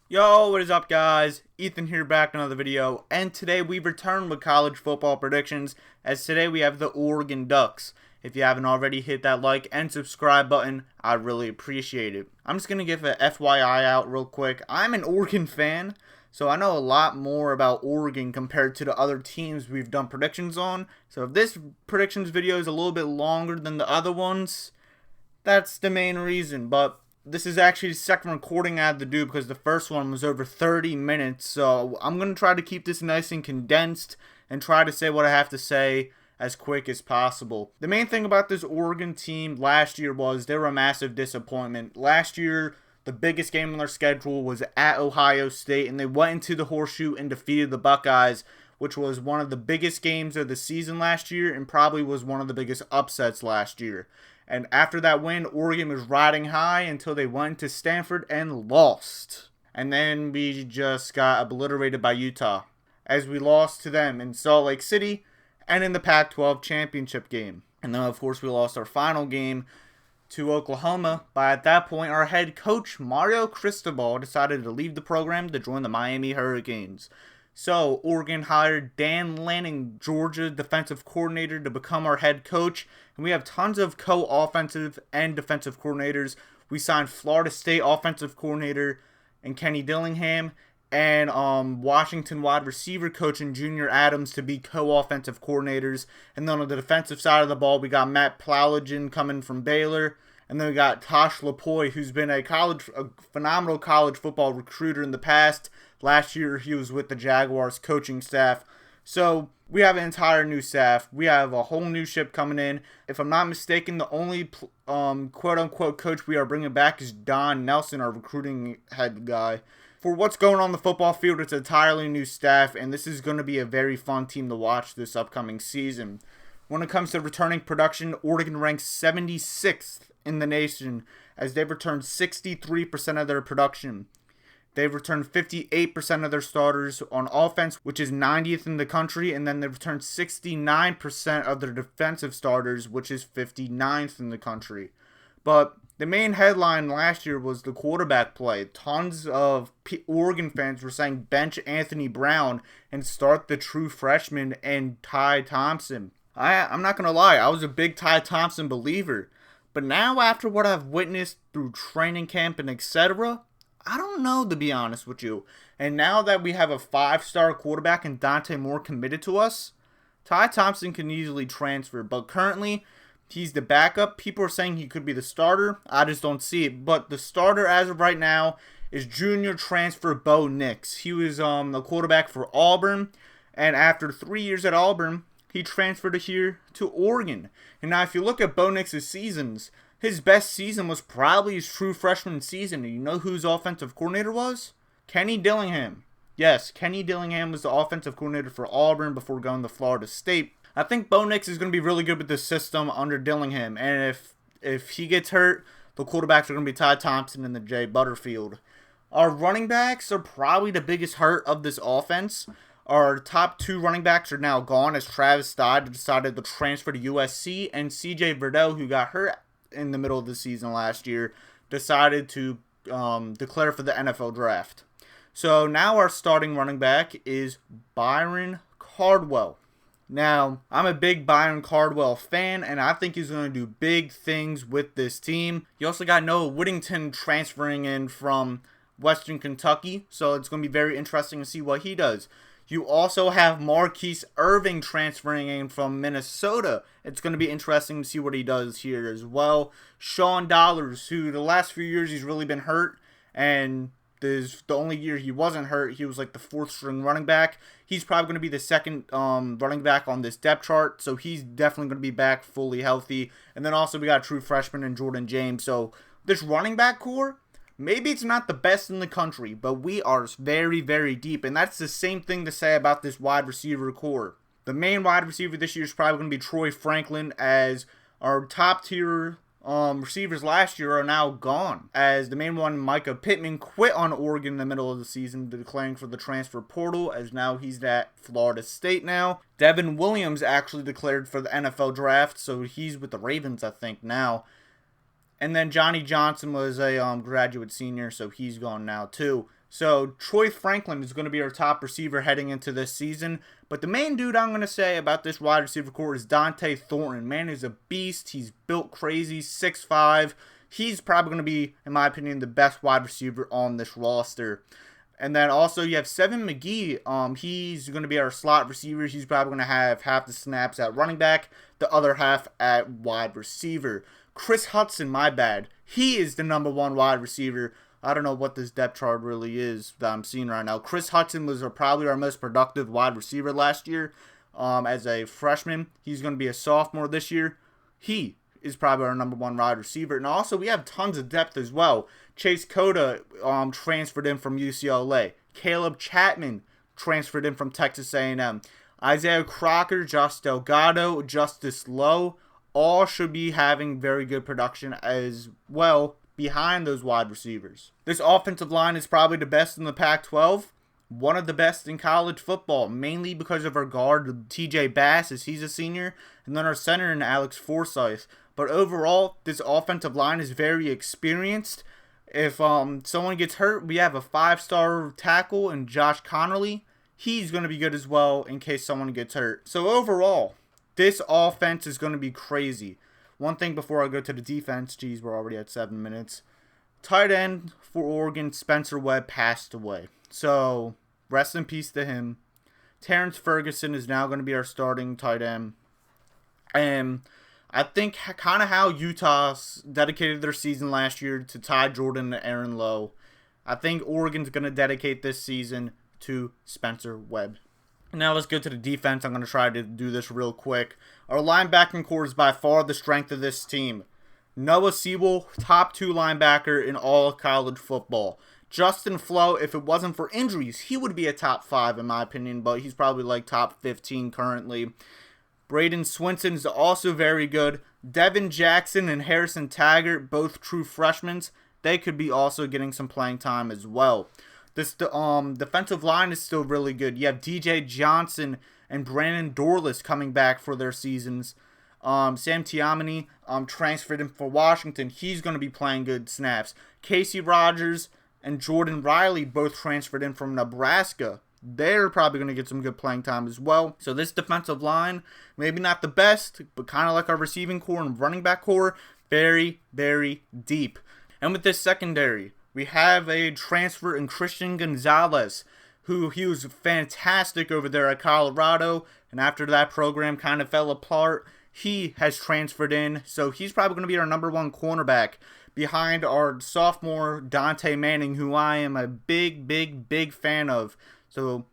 Yo, what is up guys? Ethan here back in another video, and today we return with college football predictions, as today we have the Oregon Ducks. If you haven't already, hit that like and subscribe button, I'd really appreciate it. I'm just going to give a FYI out real quick. I'm an Oregon fan, so I know a lot more about Oregon compared to the other teams we've done predictions on. So if this predictions video is a little bit longer than the other ones, that's the main reason, but this is actually the second recording I had to do because the first one was over 30 minutes. So I'm going to try to keep this nice and condensed and try to say what I have to say as quick as possible. The main thing about this Oregon team last year was they were a massive disappointment. Last year, the biggest game on their schedule was at Ohio State, and they went into the Horseshoe and defeated the Buckeyes, which was one of the biggest games of the season last year and probably was one of the biggest upsets last year. And after that win, Oregon was riding high until they went to Stanford and lost. And then we just got obliterated by Utah as we lost to them in Salt Lake City and in the Pac-12 championship game. And then, of course, we lost our final game to Oklahoma. But at that point, our head coach, Mario Cristobal, decided to leave the program to join the Miami Hurricanes. So, Oregon hired Dan Lanning, Georgia defensive coordinator, to become our head coach. And we have tons of co-offensive and defensive coordinators. We signed Florida State offensive coordinator and Kenny Dillingham, and Washington wide receiver coach and Junior Adams to be co-offensive coordinators. And then on the defensive side of the ball, we got Matt Plowlegen coming from Baylor. And then we got Tosh Lapoy, who's been a phenomenal college football recruiter in the past. Last year, he was with the Jaguars coaching staff. So, we have an entire new staff. We have a whole new ship coming in. If I'm not mistaken, the only quote-unquote coach we are bringing back is Don Nelson, our recruiting head guy. For what's going on the football field, it's an entirely new staff, and this is going to be a very fun team to watch this upcoming season. When it comes to returning production, Oregon ranks 76th in the nation, as they've returned 63% of their production. They've returned 58% of their starters on offense, which is 90th in the country, and then they've returned 69% of their defensive starters, which is 59th in the country. But the main headline last year was the quarterback play. Tons of Oregon fans were saying bench Anthony Brown and start the true freshman and Ty Thompson. I'm not going to lie, I was a big Ty Thompson believer. But now, after what I've witnessed through training camp and etc., I don't know, to be honest with you. And now that we have a 5-star quarterback and Dante Moore committed to us, Ty Thompson can easily transfer. But currently, he's the backup. People are saying he could be the starter. I just don't see it. But the starter as of right now is junior transfer Bo Nix. He was the quarterback for Auburn. And after 3 years at Auburn, he transferred here to Oregon. And now if you look at Bo Nix's seasons, his best season was probably his true freshman season. And you know who his offensive coordinator was? Kenny Dillingham. Yes, Kenny Dillingham was the offensive coordinator for Auburn before going to Florida State. I think Bo Nix is going to be really good with this system under Dillingham. And if he gets hurt, the quarterbacks are going to be Ty Thompson and the Jay Butterfield. Our running backs are probably the biggest hurt of this offense. Our top 2 running backs are now gone as Travis Dodd decided to transfer to USC, and CJ Verdell, who got hurt in the middle of the season last year, decided to declare for the NFL draft. So now our starting running back is Byron Cardwell. Now, I'm a big Byron Cardwell fan, and I think he's going to do big things with this team. You also got Noah Whittington transferring in from Western Kentucky, so it's going to be very interesting to see what he does. You also have Marquise Irving transferring in from Minnesota. It's going to be interesting to see what he does here as well. Sean Dollars, who the last few years he's really been hurt, and the only year he wasn't hurt, he was like the 4th string running back. He's probably going to be the second running back on this depth chart, so he's definitely going to be back fully healthy. And then also we got a true freshman in Jordan James. So this running back core, maybe it's not the best in the country, but we are very, very deep. And that's the same thing to say about this wide receiver core. The main wide receiver this year is probably going to be Troy Franklin, as our top tier receivers last year are now gone. As the main one, Micah Pittman, quit on Oregon in the middle of the season, declaring for the transfer portal, as now he's at Florida State now. Devin Williams actually declared for the NFL draft, so he's with the Ravens, I think, now. And then Johnny Johnson was a graduate senior, so he's gone now too. So Troy Franklin is going to be our top receiver heading into this season. But the main dude I'm going to say about this wide receiver core is Dante Thornton. Man is a beast. He's built crazy, 6'5". He's probably going to be, in my opinion, the best wide receiver on this roster. And then also you have Seven McGee. He's going to be our slot receiver. He's probably going to have half the snaps at running back, the other half at wide receiver. Chris Hudson, my bad. He is the number one wide receiver. I don't know what this depth chart really is that I'm seeing right now. Chris Hudson was probably our most productive wide receiver last year as a freshman. He's going to be a sophomore this year. He is probably our number one wide receiver. And also, we have tons of depth as well. Chase Cota transferred in from UCLA. Caleb Chapman transferred in from Texas A&M. Isaiah Crocker, Josh Delgado, Justice Lowe, all should be having very good production as well behind those wide receivers. This offensive line is probably the best in the Pac-12. One of the best in college football, mainly because of our guard, TJ Bass, as he's a senior, and then our center in Alex Forsyth. But overall, this offensive line is very experienced. If someone gets hurt, we have a 5-star tackle in Josh Connolly. He's going to be good as well in case someone gets hurt. So overall, this offense is going to be crazy. One thing before I go to the defense, geez, we're already at 7 minutes. Tight end for Oregon, Spencer Webb, passed away. So, rest in peace to him. Terrence Ferguson is now going to be our starting tight end. And I think kind of how Utah dedicated their season last year to Ty Jordan and Aaron Lowe. I think Oregon's going to dedicate this season to Spencer Webb. Now let's go to the defense. I'm going to try to do this real quick. Our linebacking core is by far the strength of this team. Noah Sewell, top 2 linebacker in all of college football. Justin Flo, if it wasn't for injuries, he would be a top 5 in my opinion, but he's probably like top 15 currently. Braden Swinson is also very good. Devin Jackson and Harrison Taggart, both true freshmen, they could be also getting some playing time as well. This defensive line is still really good. You have DJ Johnson and Brandon Dorless coming back for their seasons. Sam Tiamani transferred in for Washington. He's going to be playing good snaps. Casey Rogers and Jordan Riley both transferred in from Nebraska. They're probably going to get some good playing time as well. So this defensive line, maybe not the best, but kind of like our receiving core and running back core, very, very deep. And with this secondary, we have a transfer in Christian Gonzalez, who he was fantastic over there at Colorado, and after that program kind of fell apart, he has transferred in, so he's probably going to be our number one cornerback behind our sophomore Dante Manning, who I am a big, big, big fan of. So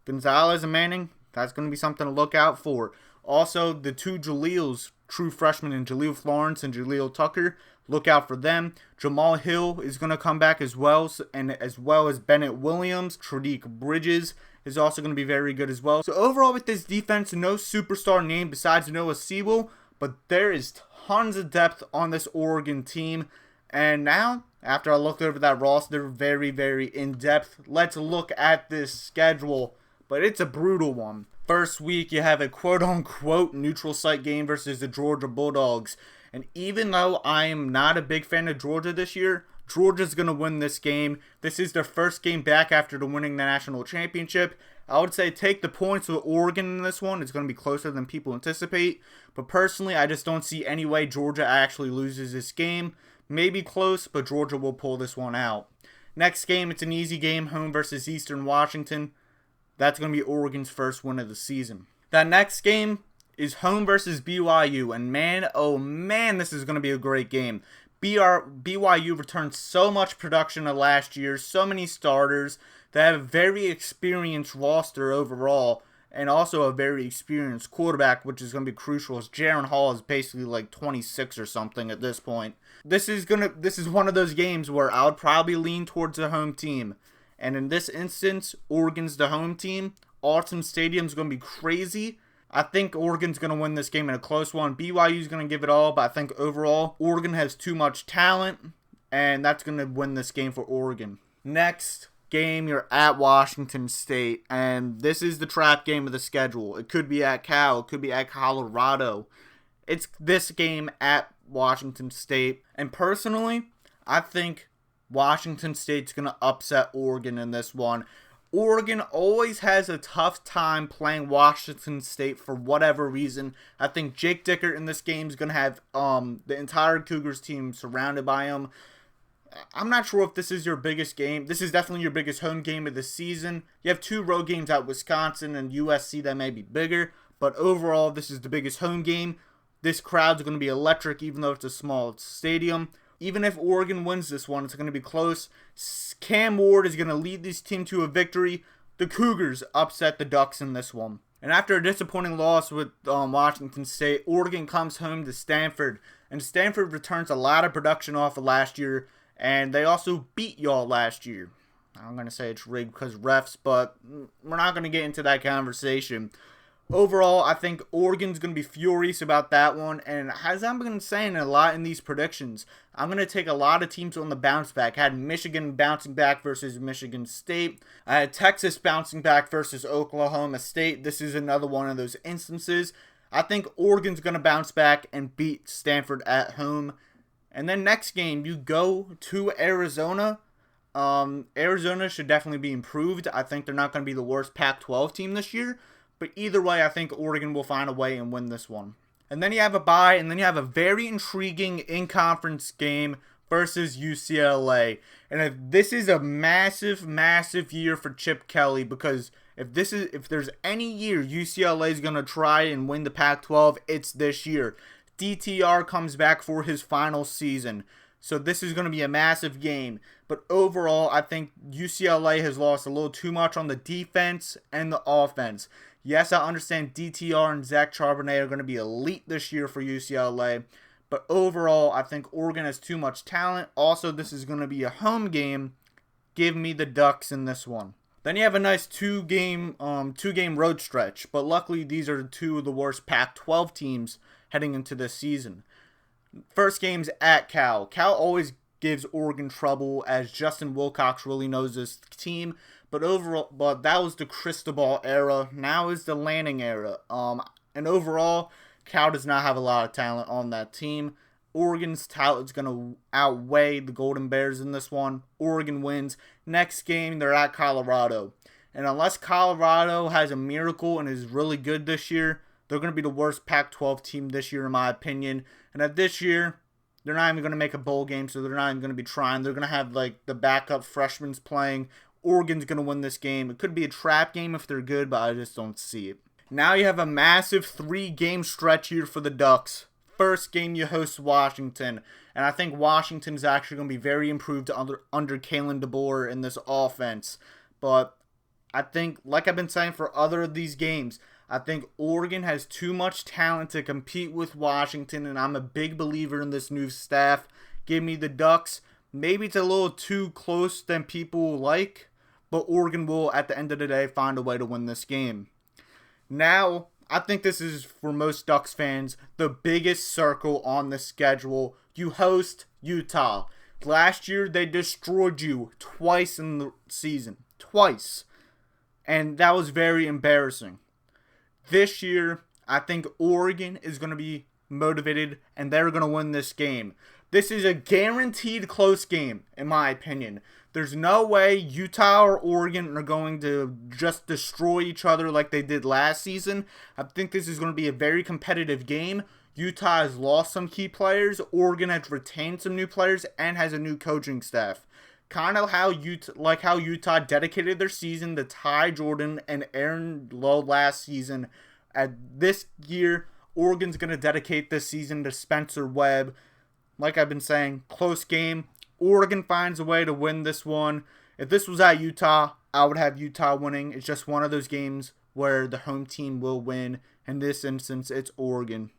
Gonzalez and Manning, that's going to be something to look out for. Also, the 2 Jaleels, true freshmen in Jaleel Florence and Jaleel Tucker, look out for them. Jamal Hill is going to come back as well, and as well as Bennett Williams. Tradique Bridges is also going to be very good as well. So overall with this defense, no superstar name besides Noah Sewell, but there is tons of depth on this Oregon team. And now, after I looked over that roster, very, very in-depth, let's look at this schedule. But it's a brutal one. First week, you have a quote-unquote neutral site game versus the Georgia Bulldogs. And even though I am not a big fan of Georgia this year, Georgia's going to win this game. This is their first game back after winning the national championship. I would say take the points with Oregon in this one. It's going to be closer than people anticipate. But personally, I just don't see any way Georgia actually loses this game. Maybe close, but Georgia will pull this one out. Next game, it's an easy game, home versus Eastern Washington. That's going to be Oregon's first win of the season. That next game is home versus BYU. And man, oh man, this is going to be a great game. BYU returned so much production of last year, so many starters. They have a very experienced roster overall, and also a very experienced quarterback, which is going to be crucial, as Jaron Hall is basically like 26 or something at this point. This is one of those games where I would probably lean towards the home team. And in this instance, Oregon's the home team. Autzen Stadium's going to be crazy. I think Oregon's going to win this game in a close one. BYU's going to give it all, but I think overall, Oregon has too much talent, and that's going to win this game for Oregon. Next game, you're at Washington State, and this is the trap game of the schedule. It could be at Cal, it could be at Colorado. It's this game at Washington State, and personally, I think Washington State's going to upset Oregon in this one. Oregon always has a tough time playing Washington State for whatever reason. I think Jake Dickert in this game is going to have the entire Cougars team surrounded by him. I'm not sure if this is your biggest game. This is definitely your biggest home game of the season. You have 2 road games at Wisconsin and USC that may be bigger, but overall, this is the biggest home game. This crowd's going to be electric, even though it's a small stadium. Even if Oregon wins this one, it's going to be close. Cam Ward is going to lead this team to a victory. The Cougars upset the Ducks in this one. And after a disappointing loss with Washington State, Oregon comes home to Stanford. And Stanford returns a lot of production off of last year. And they also beat y'all last year. I'm going to say it's rigged because refs, but we're not going to get into that conversation. Overall, I think Oregon's going to be furious about that one. And as I've been saying a lot in these predictions, I'm going to take a lot of teams on the bounce back. I had Michigan bouncing back versus Michigan State. I had Texas bouncing back versus Oklahoma State. This is another one of those instances. I think Oregon's going to bounce back and beat Stanford at home. And then next game, you go to Arizona. Arizona should definitely be improved. I think they're not going to be the worst Pac-12 team this year. But either way, I think Oregon will find a way and win this one. And then you have a bye, and then you have a very intriguing in-conference game versus UCLA. And if this is a massive, massive year for Chip Kelly, because if there's any year UCLA is going to try and win the Pac-12, it's this year. DTR comes back for his final season. So this is going to be a massive game. But overall, I think UCLA has lost a little too much on the defense and the offense. Yes, I understand DTR and Zach Charbonnet are going to be elite this year for UCLA. But overall, I think Oregon has too much talent. Also, this is going to be a home game. Give me the Ducks in this one. Then you have a nice two-game road stretch. But luckily, these are 2 of the worst Pac-12 teams heading into this season. First game's at Cal. Cal always gives Oregon trouble, as Justin Wilcox really knows this team. But that was the Cristobal era. Now is the Lanning era. And overall, Cal does not have a lot of talent on that team. Oregon's talent is going to outweigh the Golden Bears in this one. Oregon wins. Next game, they're at Colorado. And unless Colorado has a miracle and is really good this year, they're going to be the worst Pac-12 team this year, in my opinion. And at this year, they're not even going to make a bowl game, so they're not even going to be trying. They're going to have like the backup freshmen playing. Oregon's going to win this game. It could be a trap game if they're good, but I just don't see it. Now you have a massive 3-game stretch here for the Ducks. First game, you host Washington. And I think Washington's actually going to be very improved under Kalen DeBoer in this offense. But I think, like I've been saying for other of these games, I think Oregon has too much talent to compete with Washington, and I'm a big believer in this new staff. Give me the Ducks. Maybe it's a little too close than people like, but Oregon will, at the end of the day, find a way to win this game. Now, I think this is, for most Ducks fans, the biggest circle on the schedule. You host Utah. Last year, they destroyed you twice in the season. Twice. And that was very embarrassing. This year, I think Oregon is going to be motivated, and they're going to win this game. This is a guaranteed close game, in my opinion. There's no way Utah or Oregon are going to just destroy each other like they did last season. I think this is going to be a very competitive game. Utah has lost some key players. Oregon has retained some new players and has a new coaching staff. Kind of how Utah dedicated their season to Ty Jordan and Aaron Lowe last season. At this year, Oregon's going to dedicate this season to Spencer Webb. Like I've been saying, close game. Oregon finds a way to win this one. If this was at Utah, I would have Utah winning. It's just one of those games where the home team will win. In this instance, it's Oregon.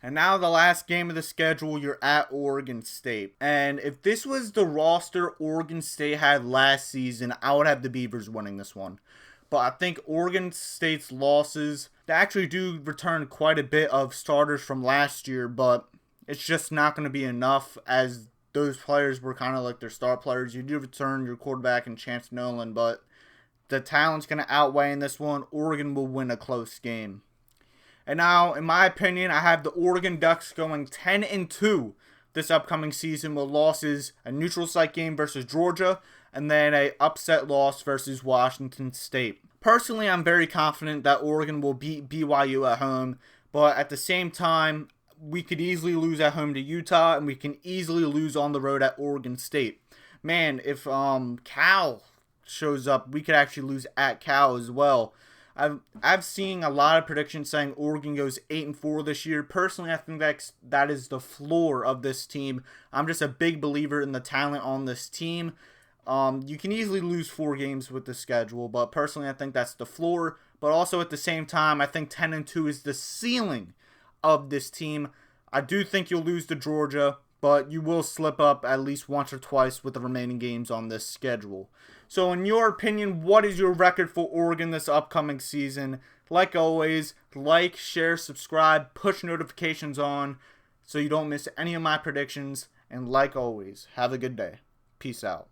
And now the last game of the schedule, you're at Oregon State. And if this was the roster Oregon State had last season, I would have the Beavers winning this one. But I think Oregon State's losses, they actually do return quite a bit of starters from last year, but it's just not going to be enough, as those players were kind of like their star players. You do return your quarterback and Chance Nolan, but the talent's going to outweigh in this one. Oregon will win a close game. And now, in my opinion, I have the Oregon Ducks going 10-2 this upcoming season with losses, a neutral site game versus Georgia, and then a upset loss versus Washington State. Personally, I'm very confident that Oregon will beat BYU at home, but at the same time, we could easily lose at home to Utah, and we can easily lose on the road at Oregon State. Man, if Cal shows up, we could actually lose at Cal as well. I've seen a lot of predictions saying Oregon goes 8-4 this year. Personally, I think that is the floor of this team. I'm just a big believer in the talent on this team. You can easily lose 4 games with the schedule, but personally, I think that's the floor. But also at the same time, I think 10-2 is the ceiling of this team. I do think you'll lose to Georgia, but you will slip up at least once or twice with the remaining games on this schedule. So in your opinion, what is your record for Oregon this upcoming season? Like always, like, share, subscribe, push notifications on so you don't miss any of my predictions. And like always, have a good day. Peace out.